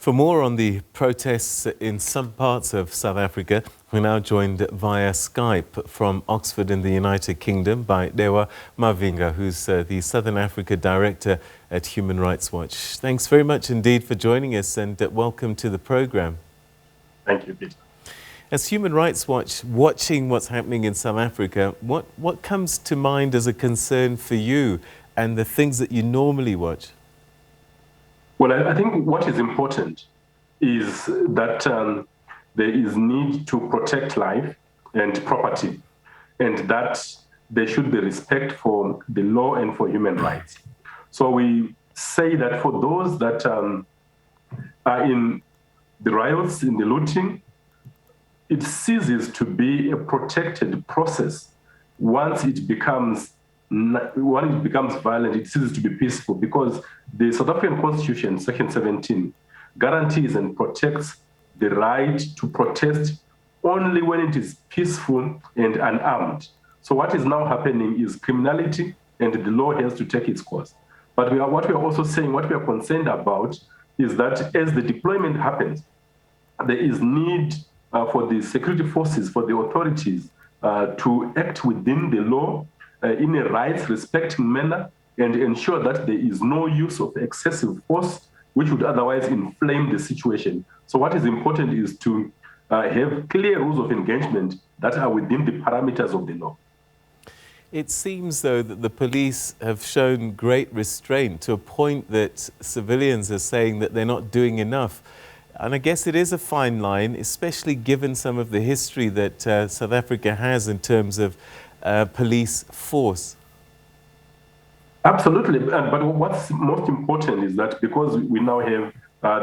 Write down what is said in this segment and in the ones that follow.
For more on the protests in some parts of South Africa, we're now joined via Skype from Oxford in the United Kingdom by Dewa Mavhinga, who's the Southern Africa Director at Human Rights Watch. Thanks very much indeed for joining us and welcome to the program. Thank you, Peter. As Human Rights Watch, watching what's happening in South Africa, what comes to mind as a concern for you and the things that you normally watch? Well, I think what is important is that there is need to protect life and property, and that there should be respect for the law and for human rights. So we say that for those that are in the riots, in the looting, it ceases to be a protected process. Once it becomes violent, it ceases to be peaceful, because the South African Constitution, Section 17, guarantees and protects the right to protest only when it is peaceful and unarmed. So what is now happening is criminality, and the law has to take its course. But what we are also saying, what we are concerned about, is that as the deployment happens, there is need for the security forces, for the authorities to act within the law in a rights-respecting manner and ensure that there is no use of excessive force, which would otherwise inflame the situation. So what is important is to have clear rules of engagement that are within the parameters of the law. It seems, though, that the police have shown great restraint to a point that civilians are saying that they're not doing enough. And I guess it is a fine line, especially given some of the history that South Africa has in terms of police force. Absolutely, but what's most important is that because we now have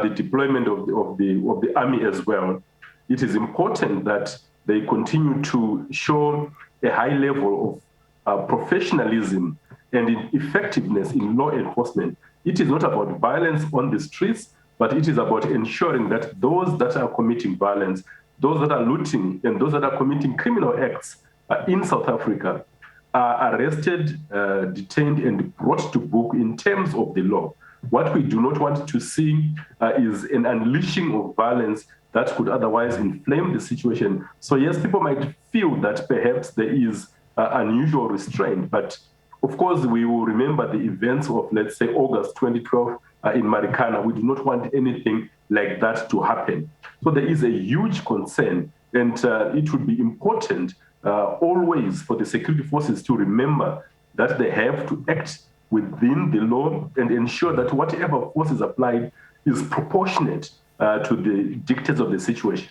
the deployment of the army as well, it is important that they continue to show a high level of professionalism and effectiveness in law enforcement. It is not about violence on the streets, but it is about ensuring that those that are committing violence, those that are looting, and those that are committing criminal acts in South Africa are arrested, detained, and brought to book in terms of the law. What we do not want to see is an unleashing of violence that could otherwise inflame the situation. So yes, people might feel that perhaps there is unusual restraint, but of course we will remember the events of, let's say, August 2012 in Marikana. We do not want anything like that to happen. So there is a huge concern, and it would be important always for the security forces to remember that they have to act within the law and ensure that whatever force is applied is proportionate to the dictates of the situation.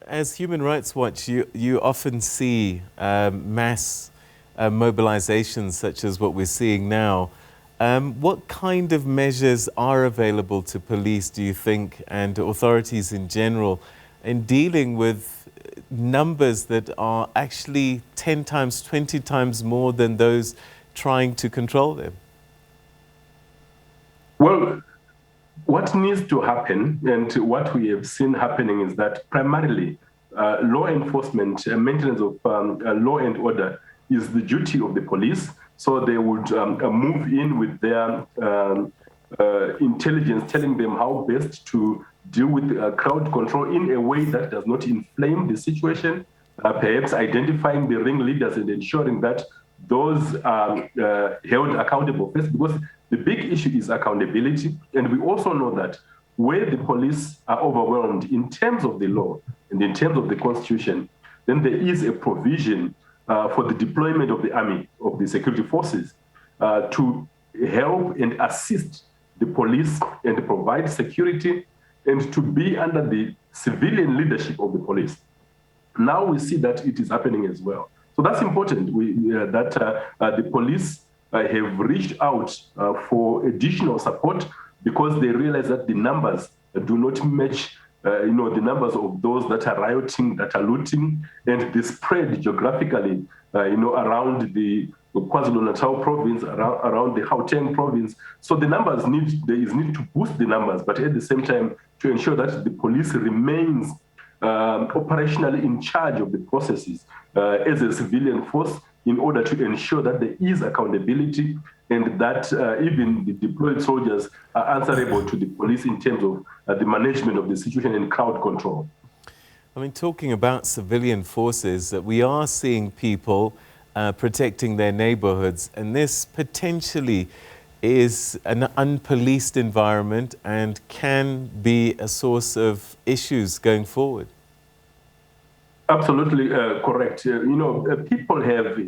As Human Rights Watch, you often see mass mobilizations such as what we're seeing now. What kind of measures are available to police, do you think, and authorities in general, in dealing with numbers that are actually 10 times, 20 times more than those trying to control them? Well, what needs to happen, and what we have seen happening, is that primarily law enforcement, maintenance of law and order is the duty of the police. So they would move in with their intelligence, telling them how best to deal with crowd control in a way that does not inflame the situation, perhaps identifying the ringleaders and ensuring that those are held accountable first, because the big issue is accountability. And we also know that where the police are overwhelmed in terms of the law and in terms of the Constitution, then there is a provision for the deployment of the army, of the security forces, to help and assist the police and provide security and to be under the civilian leadership of the police. Now we see that it is happening as well. So that's important, that the police have reached out for additional support, because they realize that the numbers do not match the numbers of those that are rioting, that are looting, and the spread geographically, around the KwaZulu-Natal province, around the Gauteng province. So the numbers there is need to boost the numbers, but at the same time to ensure that the police remains operationally in charge of the processes as a civilian force, in order to ensure that there is accountability and that even the deployed soldiers are answerable to the police in terms of the management of the situation and crowd control. I mean, talking about civilian forces, we are seeing people protecting their neighborhoods, and this potentially is an unpoliced environment and can be a source of issues going forward. Absolutely correct. People have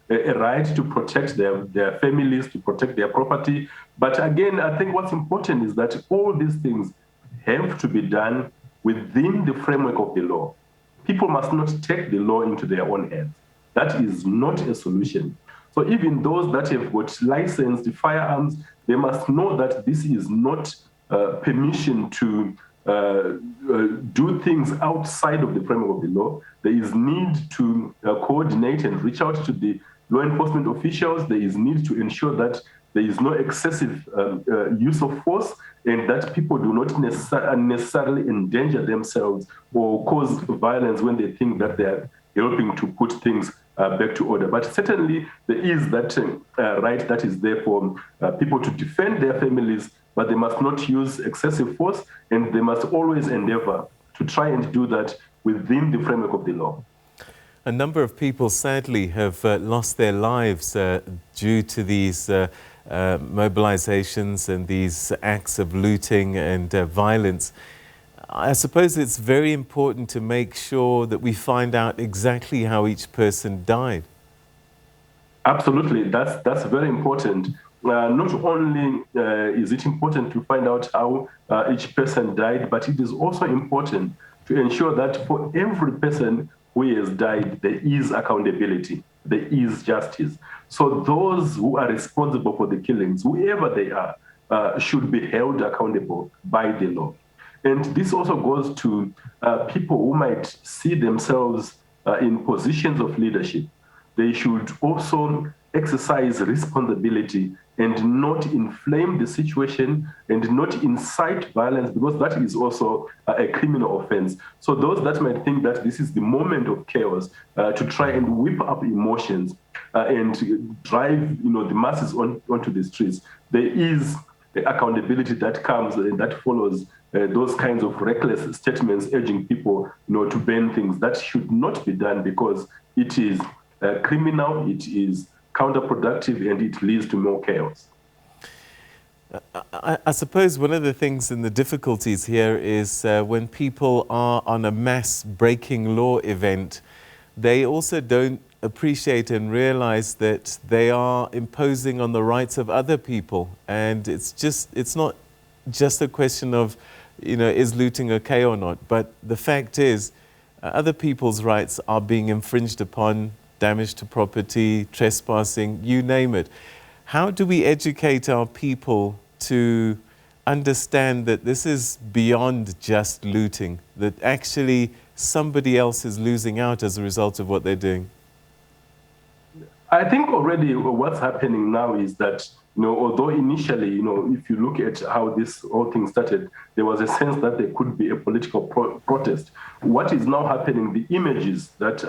a right to protect their families, to protect their property. But again, I think what's important is that all these things have to be done within the framework of the law. People must not take the law into their own hands. That is not a solution. So even those that have got licensed firearms, they must know that this is not permission to do things outside of the framework of the law. There is need to coordinate and reach out to the law enforcement officials. There is need to ensure that there is no excessive use of force and that people do not necessarily endanger themselves or cause violence when they think that they are helping to put things back to order. But certainly there is that right that is there for people to defend their families, but they must not use excessive force, and they must always endeavor to try and do that within the framework of the law. A number of people sadly have lost their lives due to these mobilizations and these acts of looting and violence. I suppose it's very important to make sure that we find out exactly how each person died. Absolutely, that's very important. Not only is it important to find out how each person died, but it is also important to ensure that for every person who has died, there is accountability, there is justice. So those who are responsible for the killings, whoever they are, should be held accountable by the law. And this also goes to people who might see themselves in positions of leadership. They should also exercise responsibility and not inflame the situation and not incite violence, because that is also a criminal offense. So those that might think that this is the moment of chaos to try and whip up emotions and drive the masses onto the streets, there is accountability that comes and that follows those kinds of reckless statements urging people to ban things. That should not be done, because it is criminal, it is counterproductive, and it leads to more chaos. I suppose one of the things and the difficulties here is when people are on a mass breaking law event, they also don't appreciate and realize that they are imposing on the rights of other people. And it's not just a question of, is looting okay or not? But the fact is, other people's rights are being infringed upon, damage to property, trespassing, you name it. How do we educate our people to understand that this is beyond just looting, that actually somebody else is losing out as a result of what they're doing? I think already what's happening now is that, although initially, if you look at how this whole thing started, there was a sense that there could be a political protest. What is now happening, the images that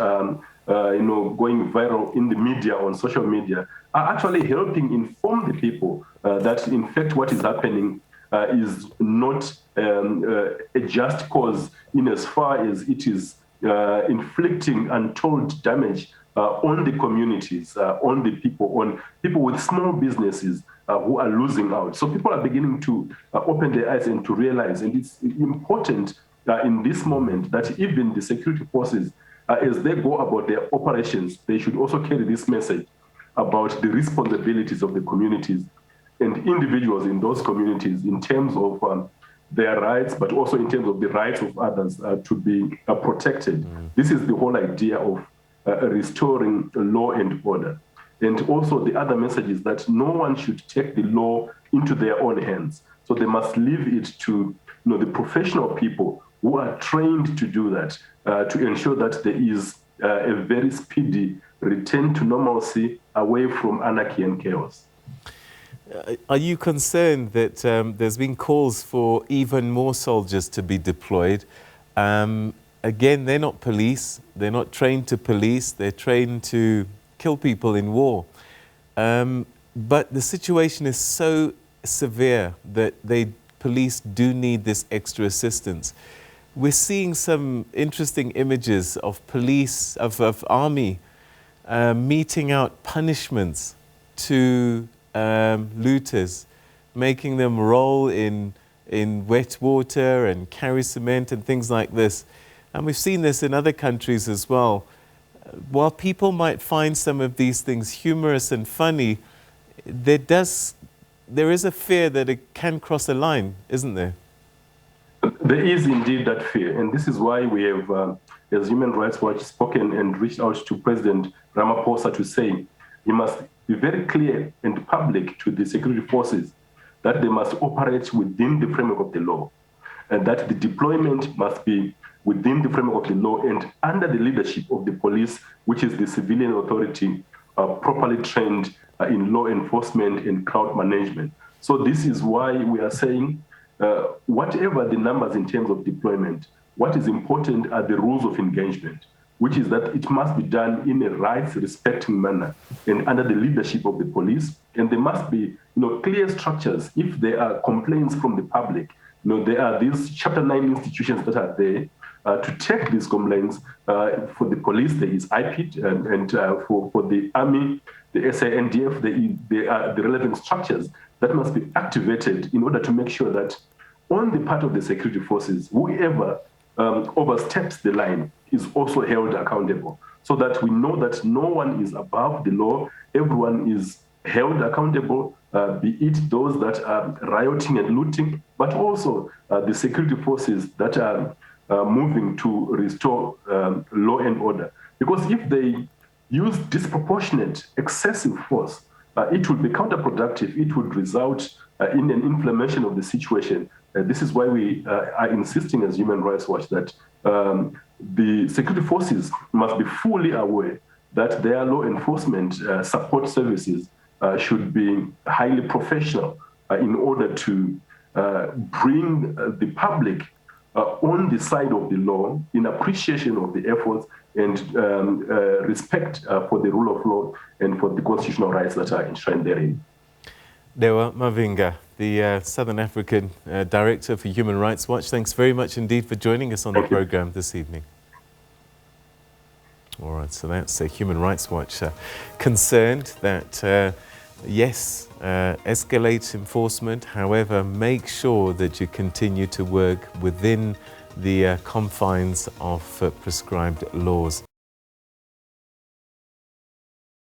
going viral in the media, on social media, are actually helping inform the people that, in fact, what is happening is not a just cause, in as far as it is inflicting untold damage on the communities, on the people, on people with small businesses who are losing out. So people are beginning to open their eyes and to realize, and it's important in this moment that even the security forces, as they go about their operations, they should also carry this message about the responsibilities of the communities and individuals in those communities in terms of their rights, but also in terms of the rights of others to be protected. This is the whole idea of restoring law and order. And also the other message is that no one should take the law into their own hands. So they must leave it to the professional people who are trained to do that, to ensure that there is a very speedy return to normalcy away from anarchy and chaos. Are you concerned that there's been calls for even more soldiers to be deployed? Again, they're not police. They're not trained to police. They're trained to kill people in war. But the situation is so severe that police do need this extra assistance. We're seeing some interesting images of police, of army, meting out punishments to looters, making them roll in wet water and carry cement and things like this. And we've seen this in other countries as well. While people might find some of these things humorous and funny, there is a fear that it can cross a line, isn't there? There is indeed that fear, and this is why we have, as Human Rights Watch, spoken and reached out to President Ramaphosa to say he must be very clear and public to the security forces that they must operate within the framework of the law, and that the deployment must be within the framework of the law and under the leadership of the police, which is the civilian authority, properly trained in law enforcement and crowd management. So this is why we are saying, whatever the numbers in terms of deployment, what is important are the rules of engagement, which is that it must be done in a rights-respecting manner and under the leadership of the police. And there must be, clear structures. If there are complaints from the public, there are these Chapter 9 institutions that are there to take these complaints. For the police, there is IPID, and for the army, the SANDF, there are the relevant structures that must be activated in order to make sure that on the part of the security forces, whoever oversteps the line is also held accountable, so that we know that no one is above the law, everyone is held accountable, be it those that are rioting and looting, but also the security forces that are moving to restore law and order. Because if they use disproportionate, excessive force, it would be counterproductive. It would result in an inflammation of the situation. This is why we are insisting as Human Rights Watch that the security forces must be fully aware that their law enforcement support services should be highly professional in order to bring the public on the side of the law in appreciation of the efforts and respect for the rule of law and for the constitutional rights that are enshrined therein. Dewa Mavhinga, the Southern African Director for Human Rights Watch, thanks very much indeed for joining us on the program this evening. All right, so that's Human Rights Watch concerned that, yes, escalate enforcement, however, make sure that you continue to work within the confines of prescribed laws.